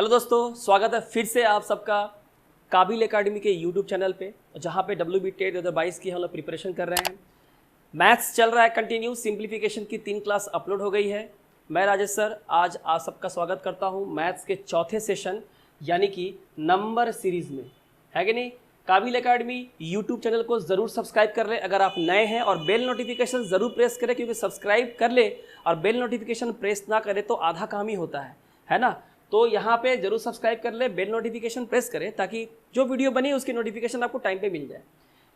Hello दोस्तों, स्वागत है फिर से आप सबका काबिल एकेडमी के यूट्यूब चैनल पे, जहाँ पे WBTET टेट 2022 की हम लोग प्रिपरेशन कर रहे हैं। मैथ्स चल रहा है कंटिन्यू, सिंप्लीफिकेशन की 3 क्लास अपलोड हो गई है। मैं राजेश सर आज आप सबका स्वागत करता हूँ मैथ्स के चौथे सेशन यानी कि नंबर सीरीज़ में, है कि नहीं। काबिल एकेडमी यूट्यूब चैनल को ज़रूर सब्सक्राइब कर ले अगर आप नए हैं, और बेल नोटिफिकेशन ज़रूर प्रेस करें, क्योंकि सब्सक्राइब कर ले और बेल नोटिफिकेशन प्रेस ना करे तो आधा काम ही होता है ना। तो यहाँ पे जरूर सब्सक्राइब कर ले, बेल नोटिफिकेशन प्रेस करें ताकि जो वीडियो बनी उसकी नोटिफिकेशन आपको टाइम पे मिल जाए।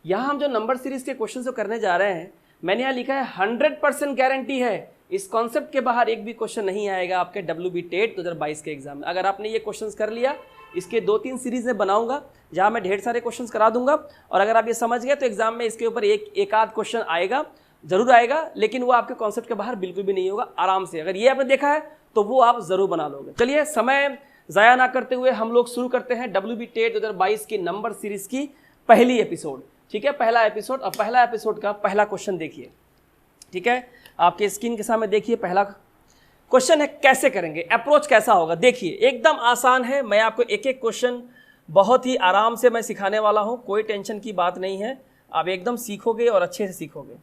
यहाँ हम जो नंबर सीरीज़ के क्वेश्चन को करने जा रहे हैं, मैंने यहाँ लिखा है 100% गारंटी है, इस कॉन्सेप्ट के बाहर एक भी क्वेश्चन नहीं आएगा आपके WBTET टेट 2022 के एग्जाम में। अगर आपने ये क्वेश्चन कर लिया, इसके 2-3 सीरीज़ में बनाऊंगा जहाँ मैं ढेर सारे क्वेश्चन करा दूंगा, और अगर आप ये समझ गए तो एग्जाम में इसके ऊपर एक आध क्वेश्चन आएगा, जरूर आएगा, लेकिन वो आपके कॉन्सेप्ट के बाहर बिल्कुल भी नहीं होगा। आराम से अगर ये आपने देखा है तो वो आप जरूर बना लोगे। चलिए समय ज़ाया ना करते हुए हम लोग शुरू करते हैं WBTET टेट 2022 की नंबर सीरीज़ की पहली एपिसोड। ठीक है, पहला एपिसोड। और पहला एपिसोड का पहला क्वेश्चन देखिए, ठीक है, आपके स्क्रीन के सामने देखिए। पहला क्वेश्चन है कैसे करेंगे, अप्रोच कैसा होगा। देखिए एकदम आसान है, मैं आपको एक एक क्वेश्चन बहुत ही आराम से मैं सिखाने वाला हूँ, कोई टेंशन की बात नहीं है, आप एकदम सीखोगे और अच्छे से सीखोगे।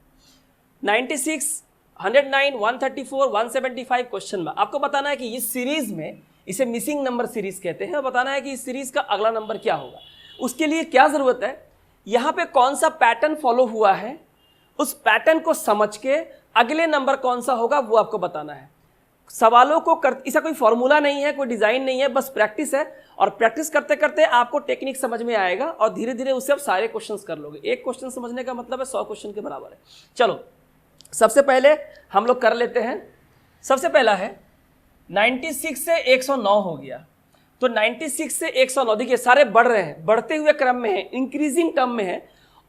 96, 109, 134, 175 क्वेश्चन में आपको बताना है कि इस सीरीज में, इसे मिसिंग नंबर सीरीज कहते हैं, और बताना है कि इस सीरीज का अगला नंबर क्या होगा। उसके लिए क्या जरूरत है, यहाँ पे कौन सा पैटर्न फॉलो हुआ है, उस पैटर्न को समझ के अगले नंबर कौन सा होगा वो आपको बताना है। सवालों को इसका कोई फॉर्मूला नहीं है, कोई डिजाइन नहीं है, बस प्रैक्टिस है, और प्रैक्टिस करते करते आपको टेक्निक समझ में आएगा और धीरे धीरे उससे आप सारे क्वेश्चंस कर लोगे। एक क्वेश्चन समझने का मतलब है 100 क्वेश्चन के बराबर है। चलो सबसे पहले हम लोग कर लेते हैं। सबसे पहला है 96 से 109 हो गया, तो 96 से 109 देखिए सारे बढ़ रहे हैं, बढ़ते हुए क्रम में है, इंक्रीजिंग टर्म में है।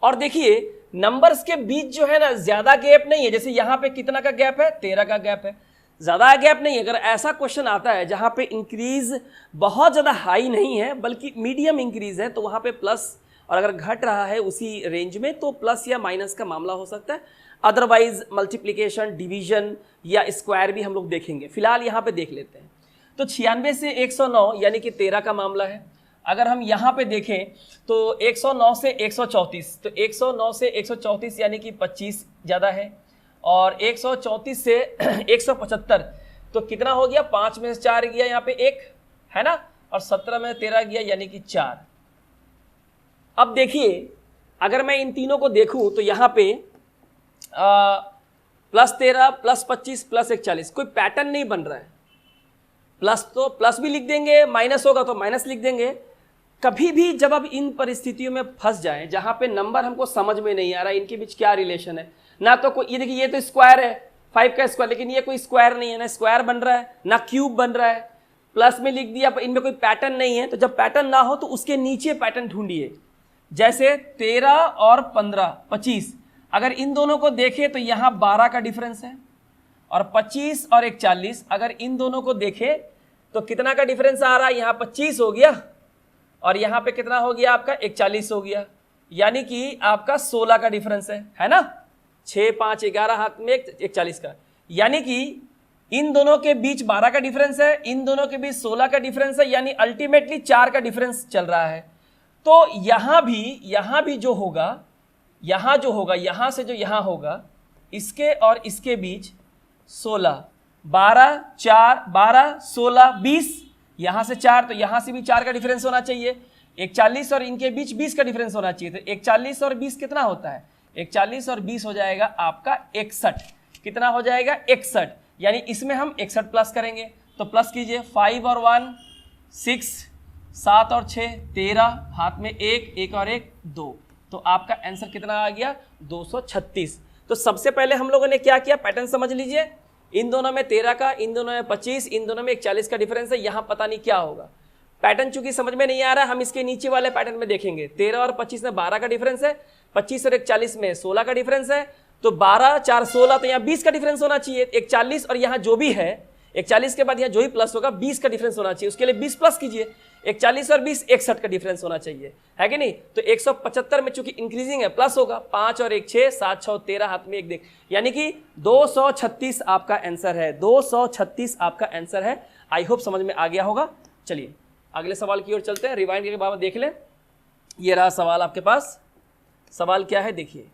और देखिए नंबर्स के बीच जो है ना ज्यादा गैप नहीं है, जैसे यहाँ पे कितना का गैप है, 13 का गैप है, ज्यादा गैप नहीं है। अगर ऐसा क्वेश्चन आता है जहाँ पे इंक्रीज बहुत ज्यादा हाई नहीं है बल्कि मीडियम इंक्रीज है, तो वहाँ पे प्लस, और अगर घट रहा है उसी रेंज में तो प्लस या माइनस का मामला हो सकता है। अदरवाइज मल्टीप्लिकेशन, डिवीजन या स्क्वायर भी हम लोग देखेंगे, फिलहाल यहाँ पे देख लेते हैं। तो 96 से 109 यानी कि 13 का मामला है। अगर हम यहाँ पे देखें तो 109 से 134, तो 109 से 134 यानी कि 25 ज़्यादा है, और 134 से 175 तो कितना हो गया, 5 में से 4 गया, यहाँ पे 1 है ना, और 17 में 13 गया यानी कि 4। अब देखिए अगर मैं इन तीनों को देखूं तो यहाँ पे +13, +25, +41 कोई पैटर्न नहीं बन रहा है। प्लस तो प्लस भी लिख देंगे, माइनस होगा तो माइनस लिख देंगे। कभी भी जब आप इन परिस्थितियों में फंस जाएं जहां पे नंबर हमको समझ में नहीं आ रहा इनके बीच क्या रिलेशन है, ना तो कोई, ये देखिए ये तो स्क्वायर है, 5 का स्क्वायर, लेकिन ये कोई स्क्वायर नहीं है, ना स्क्वायर बन रहा है ना क्यूब बन रहा है, प्लस में लिख दिया, इनमें कोई पैटर्न नहीं है। तो जब पैटर्न ना हो तो उसके नीचे पैटर्न ढूंढिए, जैसे 13 और 15, 25। अगर इन दोनों को देखें तो यहाँ 12 का डिफरेंस है, और 25 और 41 अगर इन दोनों को देखें तो कितना का डिफरेंस आ रहा है, यहाँ 25 हो गया और यहाँ पे कितना हो गया आपका 41 हो गया, यानी कि आपका 16 का डिफरेंस है ना। 6, 5, 11 हाथ में 41 का, यानी कि इन दोनों के बीच 12 का डिफरेंस है, इन दोनों के बीच 16 का डिफरेंस है, यानी अल्टीमेटली 4 का डिफरेंस चल रहा है। तो यहाँ भी जो होगा, यहाँ से जो यहाँ होगा, इसके और इसके बीच 16, 12, 4, 12, 16, 20, यहाँ से 4 तो यहाँ से भी 4 का डिफरेंस होना चाहिए। 41 और इनके बीच 20 का डिफरेंस होना चाहिए, तो 41 और 20 कितना होता है, 41 और 20 हो जाएगा आपका 61। कितना हो जाएगा, 61, यानी इसमें हम 61 प्लस करेंगे, तो प्लस कीजिए, 5 और 1 6, 7 और 6 13, हाथ में 1 और 1 2, तो आपका आंसर कितना आ गया, 236। तो सबसे पहले हम लोगों ने क्या किया, पैटर्न समझ लीजिए। इन दोनों में 13 का, इन दोनों में 25, इन दोनों में 41 का डिफरेंस है, यहाँ पता नहीं क्या होगा। पैटर्न चूंकि समझ में नहीं आ रहा है, हम इसके नीचे वाले पैटर्न में देखेंगे। 13 और 25 में 12 का डिफरेंस है, 25 और 41 में 16 का डिफरेंस है, तो 12, 4, 16, तो यहाँ 20 का डिफरेंस होना चाहिए। 41 और यहाँ जो भी है, 41 के बाद यहाँ जो ही प्लस होगा 20 का डिफरेंस होना चाहिए, उसके लिए 20 प्लस कीजिए। 41 और 20 61 का डिफरेंस होना चाहिए, है कि नहीं। तो 175 में चूंकि इंक्रीजिंग है प्लस होगा, 5 और 1 6, 7 6 13, हाथ में 1 देख, यानी कि 236 आपका आंसर है। 236 आपका आंसर है। आई होप समझ में आ गया होगा। चलिए अगले सवाल की ओर चलते हैं, रिवाइंड करके बाबा देख लें। ये रहा सवाल आपके पास। सवाल क्या है देखिए,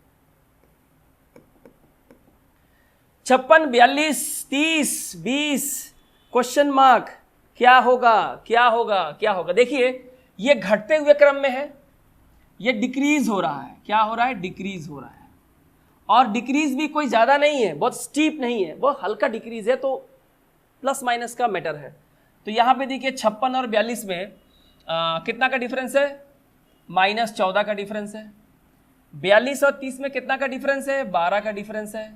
56, 42, 30, 20 क्वेश्चन मार्क, क्या होगा क्या होगा क्या होगा। देखिए ये घटते हुए क्रम में है, ये डिक्रीज हो रहा है। क्या हो रहा है? डिक्रीज हो रहा है। और डिक्रीज भी कोई ज़्यादा नहीं है, बहुत स्टीप नहीं है, बहुत हल्का डिक्रीज है, तो प्लस माइनस का मैटर है। तो यहाँ पे देखिए 56 और 42 में कितना का डिफरेंस है? -14 का डिफरेंस है। 42 और 30 में कितना का डिफरेंस है? 12 का डिफरेंस है।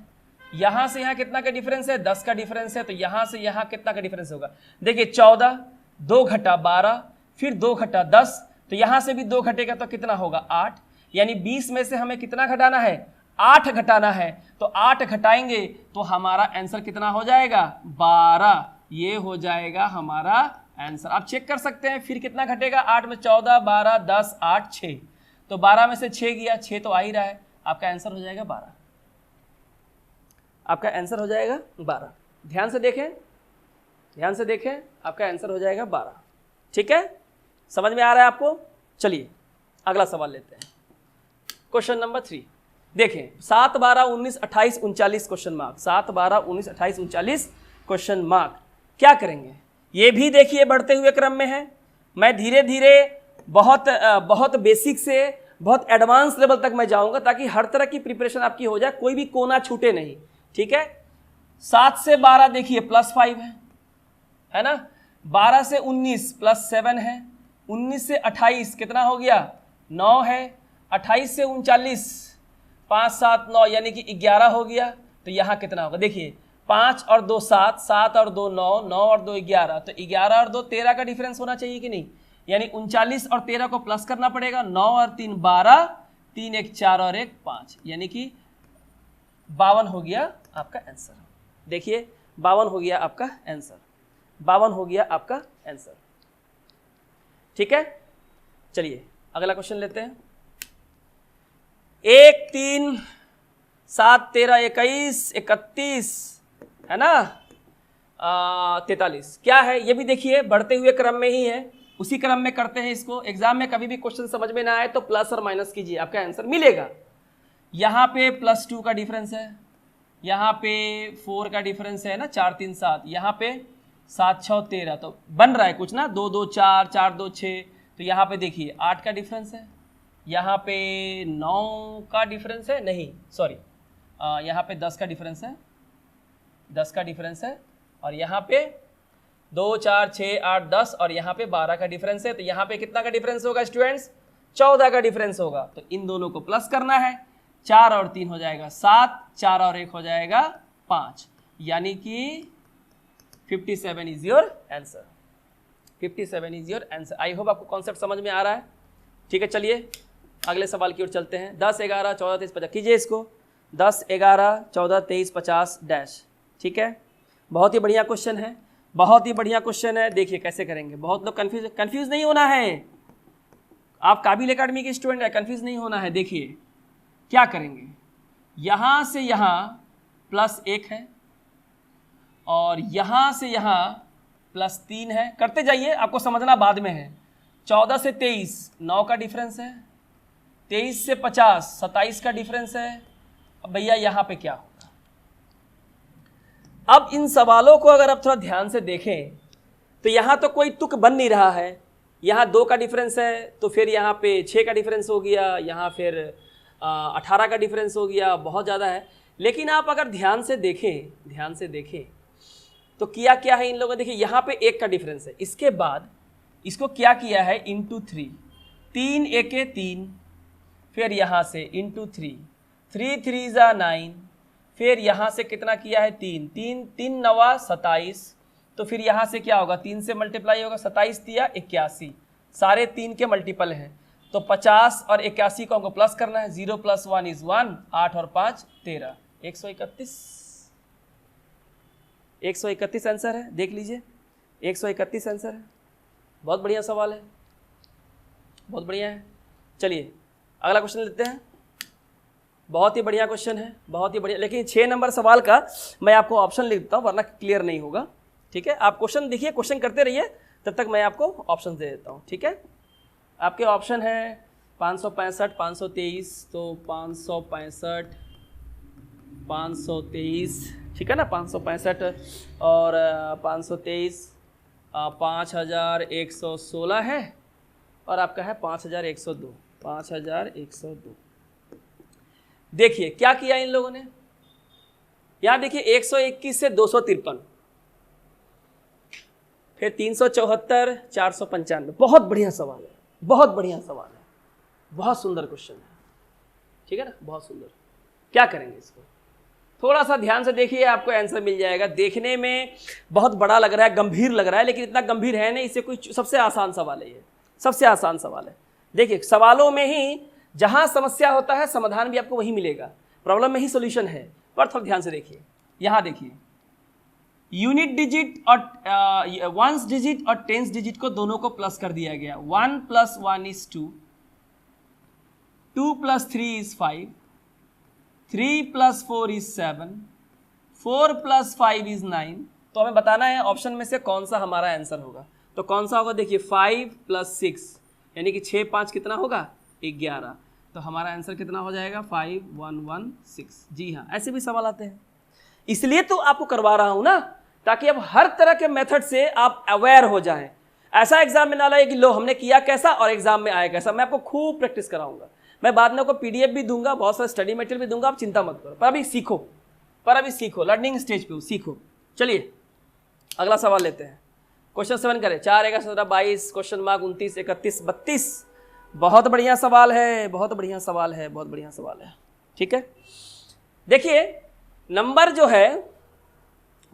यहाँ से यहाँ कितना का डिफरेंस है? 10 का डिफरेंस है। तो यहाँ से यहाँ कितना का डिफरेंस होगा? देखिए 14, 2 घटा 12, फिर 2 घटा 10, तो यहाँ से भी 2 घटेगा तो कितना होगा? 8। यानी 20 में से हमें कितना घटाना है? 8 घटाना है। तो 8 घटाएंगे तो हमारा आंसर कितना हो जाएगा? 12। ये हो जाएगा हमारा आंसर। आप चेक कर सकते हैं। फिर कितना घटेगा? 8 में 14, 12, 10, 8, 6, तो 12 में से 6 गया, 6 तो आ ही रहा है। आपका आंसर हो जाएगा 12। आपका आंसर हो जाएगा 12। ध्यान से देखें, ध्यान से देखें, आपका आंसर हो जाएगा 12। ठीक है, समझ में आ रहा है आपको? चलिए अगला सवाल लेते हैं, क्वेश्चन नंबर 3। देखें 7, 12, 19, 28, 39 क्वेश्चन मार्क। 7, 12, 19, 28, 39 question mark. क्या करेंगे? ये भी देखिए बढ़ते हुए क्रम में है। मैं धीरे धीरे बहुत बेसिक से बहुत एडवांस लेवल तक मैं जाऊंगा, ताकि हर तरह की प्रिपरेशन आपकी हो जाए, कोई भी कोना छूटे नहीं। ठीक है, 7 से 12 देखिए +5 है ना। 12 से 19 +7 है। 19 से 28 कितना हो गया? 9 है। 28 से 39 5, 7, 9 यानी कि 11 हो गया। तो यहाँ कितना होगा? देखिए 5 और 2 7, 7 और 2 9, 9 और 2 11, तो 11 और 2 13 का डिफरेंस होना चाहिए कि नहीं? यानी 39 और 13 को प्लस करना पड़ेगा। 9 और 3 12, 3 1 4 और 1 5, यानी कि 52 हो गया आपका आंसर। देखिए 52 हो गया आपका आंसर, 52 हो गया आपका आंसर। ठीक है, चलिए अगला क्वेश्चन लेते हैं। 1 3 7 13 21 31 है ना, 43 क्या है? ये भी देखिए बढ़ते हुए क्रम में ही है, उसी क्रम में करते हैं इसको। एग्जाम में कभी भी क्वेश्चन समझ में ना आए तो प्लस और माइनस कीजिए, आपका आंसर मिलेगा। यहाँ पे +2 का डिफरेंस है, यहाँ पे 4 का डिफरेंस है ना, 4 3 7, यहाँ पे 7 6 13, तो बन रहा है कुछ ना, 2 2 4, 4 2 6, तो यहाँ पे देखिए 8 का डिफरेंस है, यहाँ पे 9 का डिफरेंस है, नहीं सॉरी, यहाँ पे 10 का डिफरेंस है, 10 का डिफरेंस है, और यहाँ पे 2 4 6 8 10, और यहाँ पे 12 का डिफरेंस है। तो यहाँ पे कितना का डिफरेंस होगा स्टूडेंट्स? 14 का डिफरेंस होगा। तो इन दोनों को प्लस करना है। 4 और 3 हो जाएगा 7, 4 और 1 हो जाएगा 5, यानी कि 57 is your answer. 57 is your answer. I hope आपको कॉन्सेप्ट समझ में आ रहा है। ठीक है, चलिए अगले सवाल की ओर चलते हैं। 10 11 14 23 50 कीजिए इसको। 10 11 14 23 50 डैश। ठीक है, बहुत ही बढ़िया क्वेश्चन है, बहुत ही बढ़िया क्वेश्चन है। देखिए कैसे करेंगे। बहुत लोग कंफ्यूज नहीं होना है, आप काबिल एकेडमी के स्टूडेंट है, कंफ्यूज नहीं होना है। देखिए क्या करेंगे, यहाँ से यहाँ +1 है, और यहाँ से यहाँ +3 है। करते जाइए, आपको समझना बाद में है। 14 से 23 9 का डिफरेंस है, 23 से 50 27 का डिफरेंस है। अब भैया यहाँ पे क्या होगा? अब इन सवालों को अगर आप थोड़ा ध्यान से देखें तो यहाँ तो कोई तुक बन नहीं रहा है। यहाँ 2 का डिफरेंस है, तो फिर यहाँ पे 6 का डिफरेंस हो गया, यहाँ फिर 18 का डिफरेंस हो गया, बहुत ज़्यादा है। लेकिन आप अगर ध्यान से देखें तो किया क्या है इन लोगों ने? देखिए यहाँ पे 1 का डिफरेंस है, इसके बाद इसको क्या किया है? इंटू 3, 3 1 3, फिर यहाँ से इंटू 3, 3 3 ज़ा 9, फिर यहाँ से कितना किया है? 3 3 3 9 27, तो फिर यहाँ से क्या होगा? 3 से मल्टीप्लाई होगा, 27 3 81, सारे 3 के मल्टीपल हैं, तो 50 और 81 को हमको प्लस करना है। 0 + 1 = 1, 8 और 5 13, 131 आंसर है। देख लीजिए 131 आंसर है। बहुत बढ़िया सवाल है, बहुत बढ़िया है। चलिए अगला क्वेश्चन लेते हैं। बहुत ही बढ़िया क्वेश्चन है, बहुत ही बढ़िया। लेकिन 6 नंबर सवाल का मैं आपको ऑप्शन लिख देता हूँ, वरना क्लियर नहीं होगा। ठीक है, आप क्वेश्चन देखिए, क्वेश्चन करते रहिए, तब तक मैं आपको ऑप्शन दे देता हूँ, ठीक है। आपके ऑप्शन है 565, 523, तो 565, 523, ठीक है ना, 565 और 523, 5116 है, और आपका है 5102, 5102। देखिए क्या किया इन लोगों ने, यहाँ देखिए 121 से 253, फिर 374, 495। बहुत बढ़िया सवाल है, बहुत बढ़िया सवाल है, बहुत सुंदर क्वेश्चन है, ठीक है ना, बहुत सुंदर। क्या करेंगे इसको, थोड़ा सा ध्यान से देखिए, आपको आंसर मिल जाएगा। देखने में बहुत बड़ा लग रहा है, गंभीर लग रहा है, लेकिन इतना गंभीर है नहीं, इससे कोई सबसे आसान सवाल है ये, सबसे आसान सवाल है। देखिए सवालों में ही जहां समस्या होता है समाधान भी आपको वही मिलेगा, प्रॉब्लम में ही सॉल्यूशन है। पर थोड़ा ध्यान से देखिए, यहां देखिए यूनिट डिजिट और वंस डिजिट और टेंस डिजिट को दोनों को प्लस कर दिया गया। 1 + 1 = 2, 2 + 3 = 5, 3 + 4 = 7, 4 + 5 = 9। तो हमें बताना है ऑप्शन में से कौन सा हमारा आंसर होगा। तो कौन सा होगा, देखिए 5 + 6 यानी कि 6 5 कितना होगा, 11। तो हमारा आंसर कितना हो जाएगा, 5116। जी हाँ, ऐसे भी सवाल आते हैं, इसलिए तो आपको करवा रहा हूं ना, ताकि अब हर तरह के मेथड से आप अवेयर हो जाएं। ऐसा एग्जाम में ना लगे कि लो हमने किया कैसा और एग्जाम में आया कैसा। मैं आपको खूब प्रैक्टिस कराऊंगा, मैं बाद में आपको पीडीएफ भी दूंगा, बहुत सारा स्टडी मटेरियल भी दूंगा, आप चिंता मत करो। पर अभी सीखो, लर्निंग स्टेज पे हो, सीखो। चलिए अगला सवाल लेते हैं, क्वेश्चन 7 करें। 4 × 17 = 22, क्वेश्चन मार्क 29 31 32। बहुत बढ़िया सवाल है, बहुत बढ़िया सवाल है, बहुत बढ़िया सवाल है, ठीक है। देखिए नंबर जो है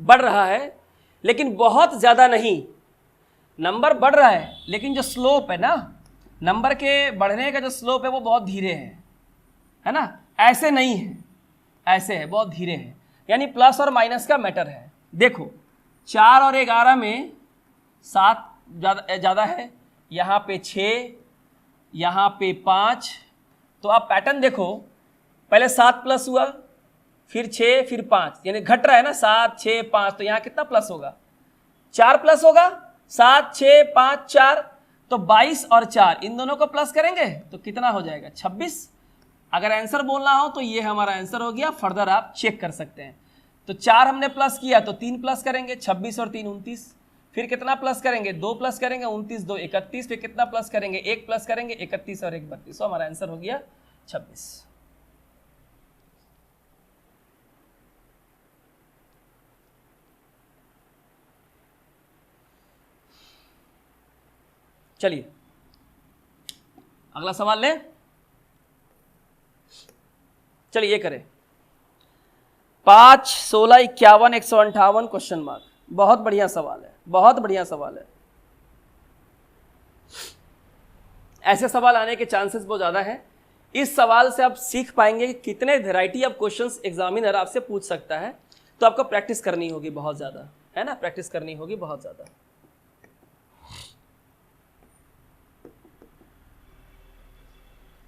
बढ़ रहा है, लेकिन बहुत ज्यादा नहीं। नंबर बढ़ रहा है, लेकिन जो स्लोप है ना, नंबर के बढ़ने का जो स्लोप है वो बहुत धीरे है ना, ऐसे नहीं है, ऐसे है, बहुत धीरे है। यानी प्लस और माइनस का मैटर है। देखो 4 और 11 में 7 ज़्यादा है, यहाँ पे 6, यहाँ पे 5। तो आप पैटर्न देखो, पहले 7 प्लस हुआ, फिर 6, फिर 5, यानी घट रहा है ना, 7 6 5। तो यहाँ कितना प्लस होगा, 4 प्लस होगा, 7 6 5 4। तो 22 और 4 इन दोनों को प्लस करेंगे तो कितना हो जाएगा, 26। अगर आंसर बोलना हो तो ये हमारा आंसर हो गया। फर्दर आप चेक कर सकते हैं। तो 4 हमने प्लस किया तो 3 प्लस करेंगे, 26 और 3 29। फिर कितना प्लस करेंगे, 2 प्लस करेंगे, 29 2 31। फिर कितना प्लस करेंगे, 1 प्लस करेंगे, 31 और 1 32। तो हमारा आंसर हो गया 26। चलिए अगला सवाल लें। चलिए ये करें, 5 16 51 158 क्वेश्चन मार्क। बहुत बढ़िया सवाल है, बहुत बढ़िया सवाल है। ऐसे सवाल आने के चांसेस बहुत ज्यादा हैं। इस सवाल से आप सीख पाएंगे कि कितने वैरायटी ऑफ क्वेश्चंस एग्जामिनर आपसे पूछ सकता है। तो आपको प्रैक्टिस करनी होगी बहुत ज्यादा, है ना, प्रैक्टिस करनी होगी बहुत ज्यादा।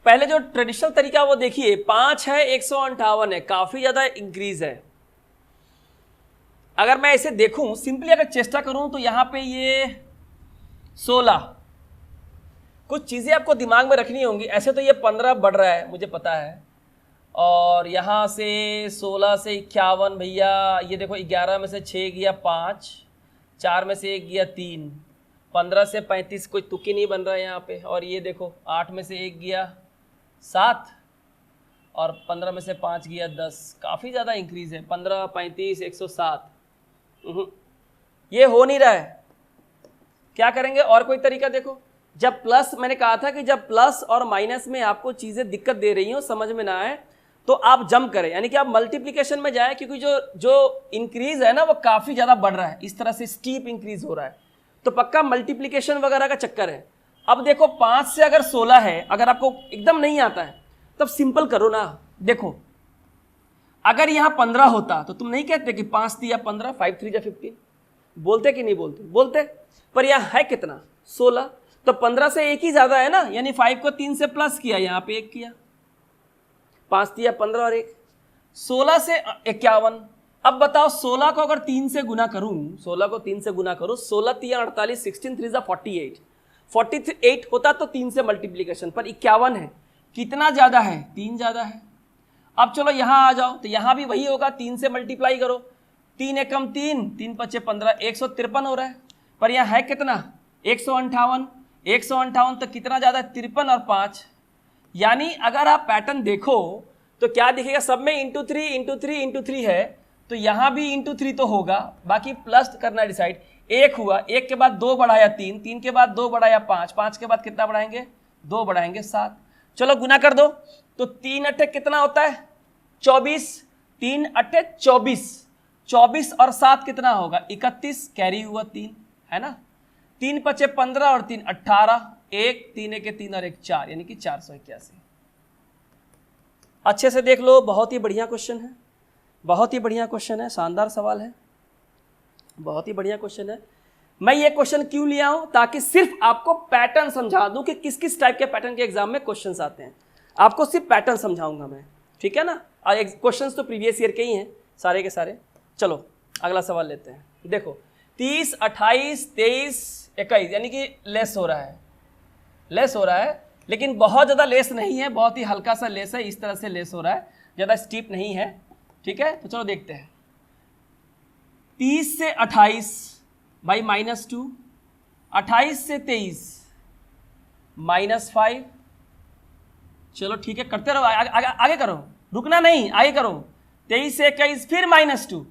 पहले जो ट्रेडिशनल तरीका वो देखिए, 5 है 158 है, काफी ज्यादा इंक्रीज है। अगर मैं इसे देखूं सिंपली, अगर चेष्टा करूं तो यहां पे ये 16, कुछ चीजें आपको दिमाग में रखनी होंगी। ऐसे तो ये 15 बढ़ रहा है, मुझे पता है, और यहां से 16 से 51, भैया ये देखो 11 में से 6 गया 5, 4 में से 1 गया 3, 15 से 35 कोई तुक्की नहीं बन रहा है यहाँ पे। और ये देखो 8 में से 1 गया 7, और 15 में से 5 गया 10। काफ़ी ज़्यादा इंक्रीज है, 15 35 107। ये हो नहीं रहा है, क्या करेंगे? और कोई तरीका देखो। जब प्लस, मैंने कहा था कि जब प्लस और माइनस में आपको चीज़ें दिक्कत दे रही हो, समझ में ना आए, तो आप जंप करें, यानी कि आप मल्टीप्लिकेशन में जाएं, क्योंकि जो इंक्रीज है ना वो काफ़ी ज़्यादा बढ़ रहा है, इस तरह से स्टीप इंक्रीज हो रहा है, तो पक्का मल्टीप्लिकेशन वगैरह का चक्कर है। अब देखो 5 से अगर 16 है, अगर आपको एकदम नहीं आता है तब सिंपल करो ना। देखो अगर यहाँ 15 होता तो तुम नहीं कहते कि 5 3 15, 5 3 15, बोलते कि नहीं बोलते? बोलते। पर यहाँ है कितना, 16, तो 15 से एक ही ज्यादा है ना, यानी 5 को 3 से प्लस किया, यहाँ पे 1 किया, 5 3 15 और 1, 16 से 51। अब बताओ 16 को अगर 3 से गुना करूं, 16 को 3 से गुना करो, 16 3 48, 16 3 48, 48 होता तो 3 से मल्टीप्लीकेशन, पर 51 है, कितना ज्यादा है, 3 ज्यादा है। अब चलो यहां आ जाओ, तो यहां भी वही होगा, 3 से मल्टीप्लाई करो, 3 एकम 3, 3 पच्चे 15, 153 हो रहा है, पर यहां है कितना 158, 158 तो कितना ज्यादा है 53 और 5, यानी अगर आप पैटर्न देखो तो क्या दिखेगा, सब में इंटू 3 इंटू 3 इंटू 3 है, तो यहां भी इंटू 3 तो होगा, बाकी प्लस करना डिसाइड। एक हुआ, एक के बाद 2 बढ़ाया 3, 3 के बाद 2 बढ़ाया 5, 5 के बाद कितना बढ़ाएंगे 2 बढ़ाएंगे 7, चलो गुना कर दो, तो 3 अट्ठे कितना होता है 24, 3 अट्ठे 24, 24 और 7 कितना होगा 31, कैरी हुआ 3 है ना, 3 पचे 15 और 3 18, 1 3 के 3 और 1 4, यानी कि 481। अच्छे से देख लो, बहुत ही बढ़िया क्वेश्चन है, बहुत ही बढ़िया क्वेश्चन है, शानदार सवाल है, बहुत ही बढ़िया क्वेश्चन है। मैं ये क्वेश्चन क्यों लिया हूं, ताकि सिर्फ आपको पैटर्न समझा दूं कि किस किस टाइप के पैटर्न के एग्जाम में क्वेश्चंस आते हैं, आपको सिर्फ पैटर्न समझाऊंगा मैं, ठीक है ना। और क्वेश्चंस तो प्रीवियस ईयर के ही हैं सारे के सारे। चलो अगला सवाल लेते हैं। देखो 30, 28, 23, 21, यानी कि लेस हो रहा है, लेस हो रहा है, लेकिन बहुत ज़्यादा लेस नहीं है, बहुत ही हल्का सा लेस है, इस तरह से लेस हो रहा है, ज़्यादा स्टीप नहीं है, ठीक है। तो चलो देखते हैं, 30 से 28 भाई -2, 28 से 23 -5, चलो ठीक है, करते रहो, आगे करो, रुकना नहीं, आगे करो, 23 से 21 फिर -2।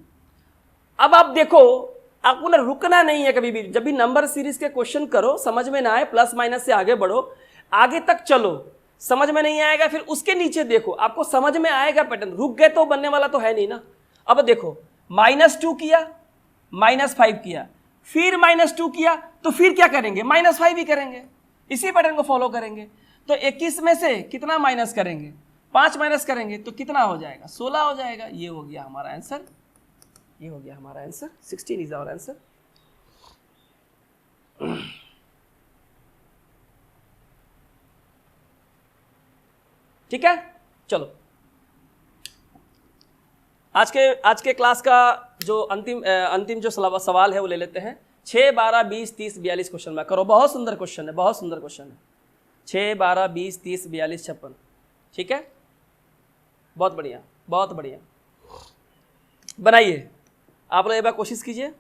अब आप देखो, आपको ना रुकना नहीं है कभी भी, जब भी नंबर सीरीज के क्वेश्चन करो, समझ में ना आए प्लस माइनस से आगे बढ़ो, आगे तक चलो, समझ में नहीं आएगा फिर उसके नीचे देखो, आपको समझ में आएगा पैटर्न। रुक गए तो बनने वाला तो है नहीं ना। अब देखो -2 किया, -5 किया, फिर -2 किया, तो फिर क्या करेंगे -5 ही करेंगे, इसी पैटर्न को फॉलो करेंगे। तो 21 में से कितना माइनस करेंगे, 5 माइनस करेंगे तो कितना हो जाएगा 16 हो जाएगा। ये हो गया हमारा आंसर, ये हो गया हमारा आंसर, 16 इज आवर आंसर। ठीक है, चलो आज के क्लास का जो अंतिम जो सवाल है वो ले लेते हैं। 6, 12, 20, 30, 42 क्वेश्चन में करो, बहुत सुंदर क्वेश्चन है, बहुत सुंदर क्वेश्चन है। 6, 12, 20, 30, 42, 56, ठीक है, बहुत बढ़िया, बहुत बढ़िया। बनाइए, आप लोग एक बार कोशिश कीजिए।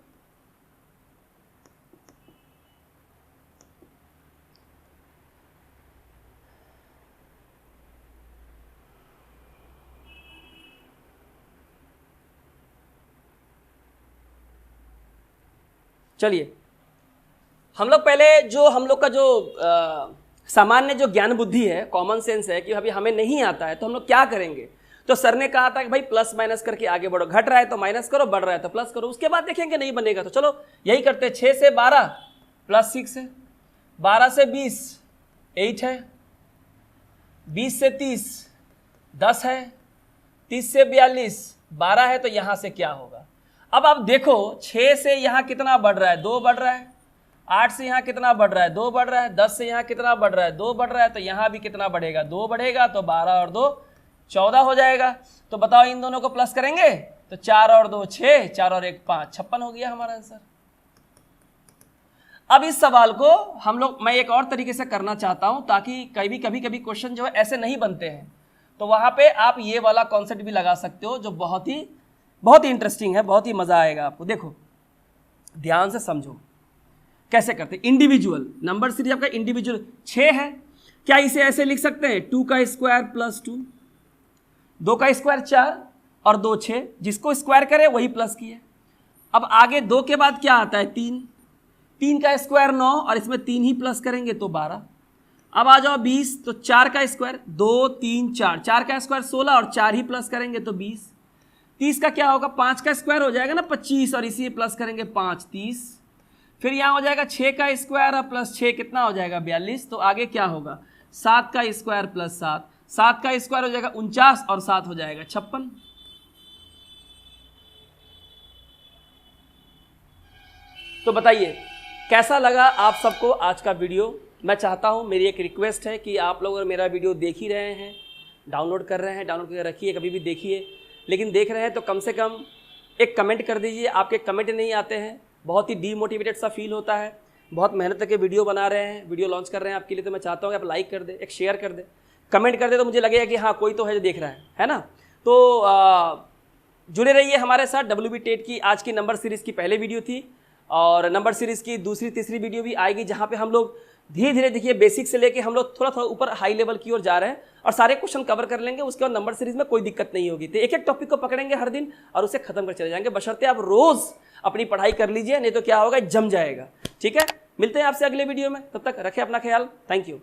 चलिए, हम लोग पहले जो हम लोग का जो सामान्य जो ज्ञान बुद्धि है, कॉमन सेंस है कि अभी हमें नहीं आता है तो हम लोग क्या करेंगे। तो सर ने कहा था कि भाई प्लस माइनस करके आगे बढ़ो, घट रहा है तो माइनस करो, बढ़ रहा है तो प्लस करो, उसके बाद देखेंगे नहीं बनेगा तो चलो यही करते हैं। 6 से 12 प्लस 6 है, 12 से 20 8 है, 20 से 30 10 है, 30 से 42 12 है, तो यहां से क्या होगा। अब आप देखो 6 से यहां कितना बढ़ रहा है 2 बढ़ रहा है, 8 से यहां कितना बढ़ रहा है 2 बढ़ रहा है, 10 से यहां कितना बढ़ रहा है 2 बढ़ रहा है, तो यहां भी कितना बढ़ेगा 2 बढ़ेगा, तो 12 और 2 14 हो जाएगा। तो बताओ इन दोनों को प्लस करेंगे तो 4 और 2 6, 4 और 1 5, 56 हो गया हमारा आंसर। अब इस सवाल को हम लोग, मैं एक और तरीके से करना चाहता हूं ताकि कभी कभी क्वेश्चन जो है ऐसे नहीं बनते हैं, तो वहां पे आप ये वाला कॉन्सेप्ट भी लगा सकते हो जो बहुत ही इंटरेस्टिंग है, बहुत ही मजा आएगा आपको। देखो ध्यान से समझो कैसे करते। इंडिविजुअल नंबर सीरीज आपका इंडिविजुअल 6 है, क्या इसे ऐसे लिख सकते हैं 2 का स्क्वायर प्लस 2, 2 का स्क्वायर 4 और 2 6, जिसको स्क्वायर करे वही प्लस किया। अब आगे 2 के बाद क्या आता है 3, 3 का स्क्वायर 9 और इसमें 3 ही प्लस करेंगे तो 12। अब आ जाओ 20, तो 4 का स्क्वायर 2 3 4, 4 का स्क्वायर 16 और 4 ही प्लस करेंगे तो 20। 30 का क्या होगा 5 का स्क्वायर हो जाएगा ना 25 और इसी प्लस करेंगे 5 30। फिर यहाँ हो जाएगा 6 का स्क्वायर और प्लस 6 कितना हो जाएगा 42। तो आगे क्या होगा 7 का स्क्वायर प्लस 7, 7 का स्क्वायर हो जाएगा 49 और 7 हो जाएगा 56। तो बताइए कैसा लगा आप सबको आज का वीडियो। मैं चाहता हूं, मेरी एक रिक्वेस्ट है कि आप लोग अगर मेरा वीडियो देख ही रहे हैं, डाउनलोड कर रहे हैं, डाउनलोड करके रखिए, कभी भी देखिए, लेकिन देख रहे हैं तो कम से कम एक कमेंट कर दीजिए, आपके कमेंट नहीं आते हैं, बहुत ही डीमोटिवेटेड सा फील होता है। बहुत मेहनत करके वीडियो बना रहे हैं, वीडियो लॉन्च कर रहे हैं आपके लिए, तो मैं चाहता हूँ कि आप लाइक कर दें, एक शेयर कर दें, कमेंट कर दें, तो मुझे लगेगा कि हाँ कोई तो है जो देख रहा है ना। तो जुड़े रहिए हमारे साथ। WB टेट की आज की नंबर सीरीज़ की पहले वीडियो थी और नंबर सीरीज़ की दूसरी तीसरी वीडियो भी आएगी, जहाँ पे हम लोग धीरे धीरे देखिए बेसिक से लेके हम लोग थोड़ा थोड़ा ऊपर हाई लेवल की ओर जा रहे हैं और सारे क्वेश्चन कवर कर लेंगे। उसके बाद नंबर सीरीज में कोई दिक्कत नहीं होगी। तो एक एक टॉपिक को पकड़ेंगे हर दिन और उसे खत्म कर चले जाएंगे, बशर्ते आप रोज अपनी पढ़ाई कर लीजिए, नहीं तो क्या होगा, जम जाएगा। ठीक है, मिलते हैं आपसे अगले वीडियो में, तब तक रखें अपना ख्याल। Thank you.